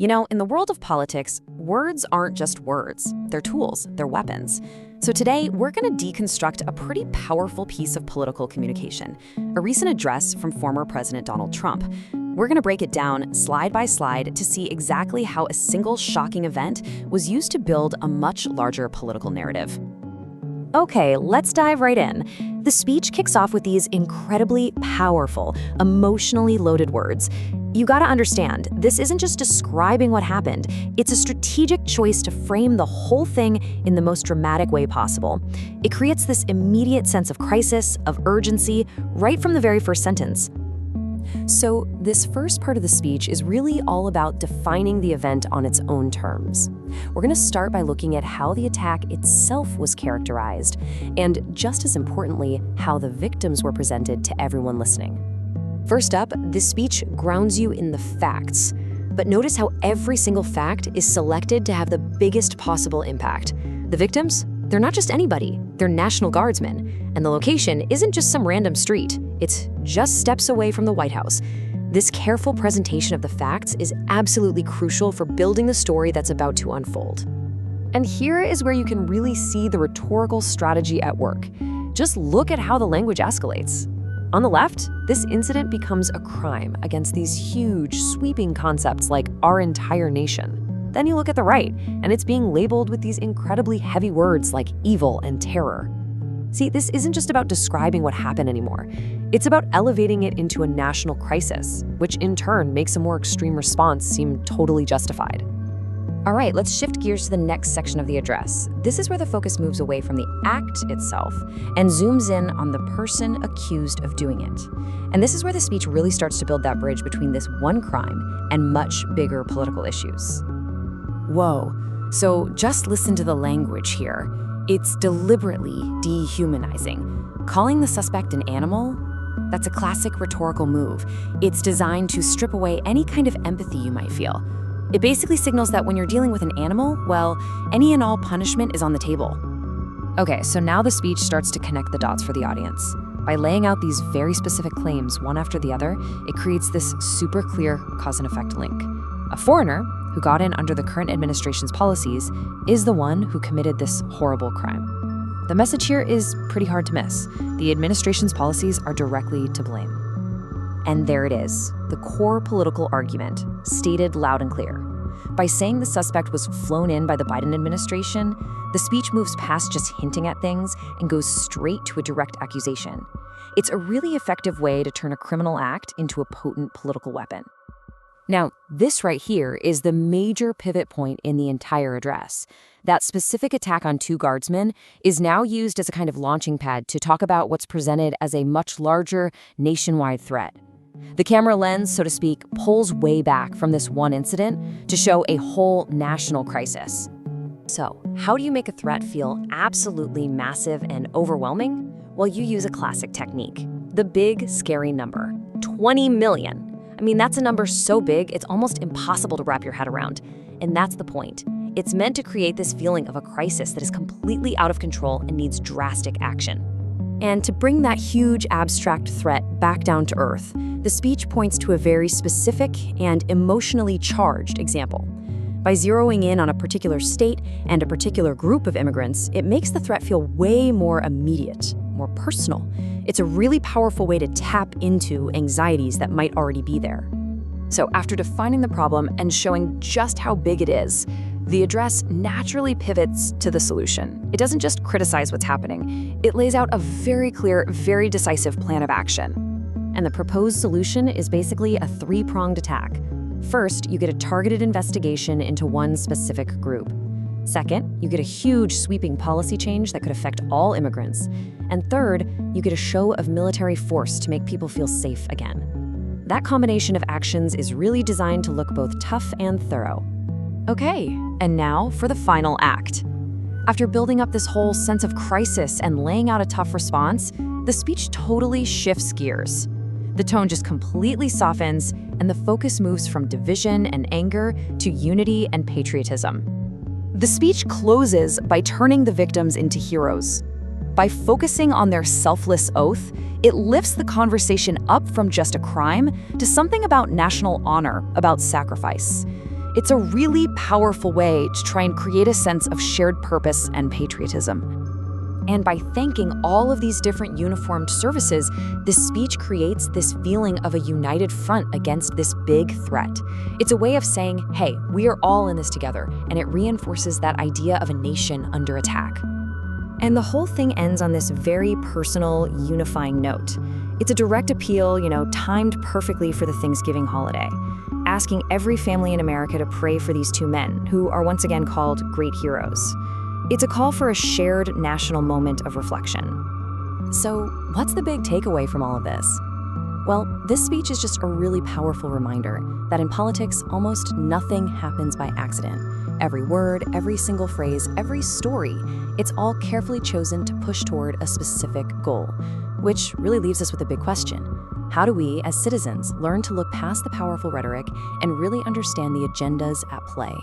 You know, in the world of politics, words aren't just words. They're tools, they're weapons. So today, we're going to deconstruct a pretty powerful piece of political communication, a recent address from former President Donald Trump. We're going to break it down slide by slide to see exactly how a single shocking event was used to build a much larger political narrative. Okay, let's dive right in. The speech kicks off with these incredibly powerful, emotionally loaded words. You gotta understand, this isn't just describing what happened, it's a strategic choice to frame the whole thing in the most dramatic way possible. It creates this immediate sense of crisis, of urgency, right from the very first sentence. So this first part of the speech is really all about defining the event on its own terms. We're going to start by looking at how the attack itself was characterized, and just as importantly, how the victims were presented to everyone listening. First up, this speech grounds you in the facts. But notice how every single fact is selected to have the biggest possible impact. The victims? They're not just anybody, they're National Guardsmen. And the location isn't just some random street, it's just steps away from the White House. This careful presentation of the facts is absolutely crucial for building the story that's about to unfold. And here is where you can really see the rhetorical strategy at work. Just look at how the language escalates. On the left, this incident becomes a crime against these huge, sweeping concepts like our entire nation. Then you look at the right, and it's being labeled with these incredibly heavy words like evil and terror. See, this isn't just about describing what happened anymore. It's about elevating it into a national crisis, which in turn makes a more extreme response seem totally justified. All right, let's shift gears to the next section of the address. This is where the focus moves away from the act itself and zooms in on the person accused of doing it. And this is where the speech really starts to build that bridge between this one crime and much bigger political issues. Whoa, so just listen to the language here. It's deliberately dehumanizing. Calling the suspect an animal? That's a classic rhetorical move. It's designed to strip away any kind of empathy you might feel. It basically signals that when you're dealing with an animal, well, any and all punishment is on the table. Okay, so now the speech starts to connect the dots for the audience. By laying out these very specific claims one after the other, it creates this super clear cause and effect link. A foreigner who got in under the current administration's policies is the one who committed this horrible crime. The message here is pretty hard to miss. The administration's policies are directly to blame. And there it is, the core political argument, stated loud and clear. By saying the suspect was flown in by the Biden administration, the speech moves past just hinting at things and goes straight to a direct accusation. It's a really effective way to turn a criminal act into a potent political weapon. Now, this right here is the major pivot point in the entire address. That specific attack on two guardsmen is now used as a kind of launching pad to talk about what's presented as a much larger nationwide threat. The camera lens, so to speak, pulls way back from this one incident to show a whole national crisis. So, how do you make a threat feel absolutely massive and overwhelming? Well, you use a classic technique, the big, scary number, 20 million. I mean, that's a number so big, it's almost impossible to wrap your head around. And that's the point. It's meant to create this feeling of a crisis that is completely out of control and needs drastic action. And to bring that huge abstract threat back down to earth, the speech points to a very specific and emotionally charged example. By zeroing in on a particular state and a particular group of immigrants, it makes the threat feel way more immediate, more personal. It's a really powerful way to tap into anxieties that might already be there. So after defining the problem and showing just how big it is, the address naturally pivots to the solution. It doesn't just criticize what's happening. It lays out a very clear, very decisive plan of action. And the proposed solution is basically a three-pronged attack. First, you get a targeted investigation into one specific group. Second, you get a huge sweeping policy change that could affect all immigrants. And third, you get a show of military force to make people feel safe again. That combination of actions is really designed to look both tough and thorough. Okay, and now for the final act. After building up this whole sense of crisis and laying out a tough response, the speech totally shifts gears. The tone just completely softens, and the focus moves from division and anger to unity and patriotism. The speech closes by turning the victims into heroes. By focusing on their selfless oath, it lifts the conversation up from just a crime to something about national honor, about sacrifice. It's a really powerful way to try and create a sense of shared purpose and patriotism. And by thanking all of these different uniformed services, this speech creates this feeling of a united front against this big threat. It's a way of saying, hey, we are all in this together, and it reinforces that idea of a nation under attack. And the whole thing ends on this very personal, unifying note. It's a direct appeal, timed perfectly for the Thanksgiving holiday, asking every family in America to pray for these two men, who are once again called great heroes. It's a call for a shared national moment of reflection. So, what's the big takeaway from all of this? Well, this speech is just a really powerful reminder that in politics, almost nothing happens by accident. Every word, every single phrase, every story, it's all carefully chosen to push toward a specific goal, which really leaves us with a big question. How do we, as citizens, learn to look past the powerful rhetoric and really understand the agendas at play?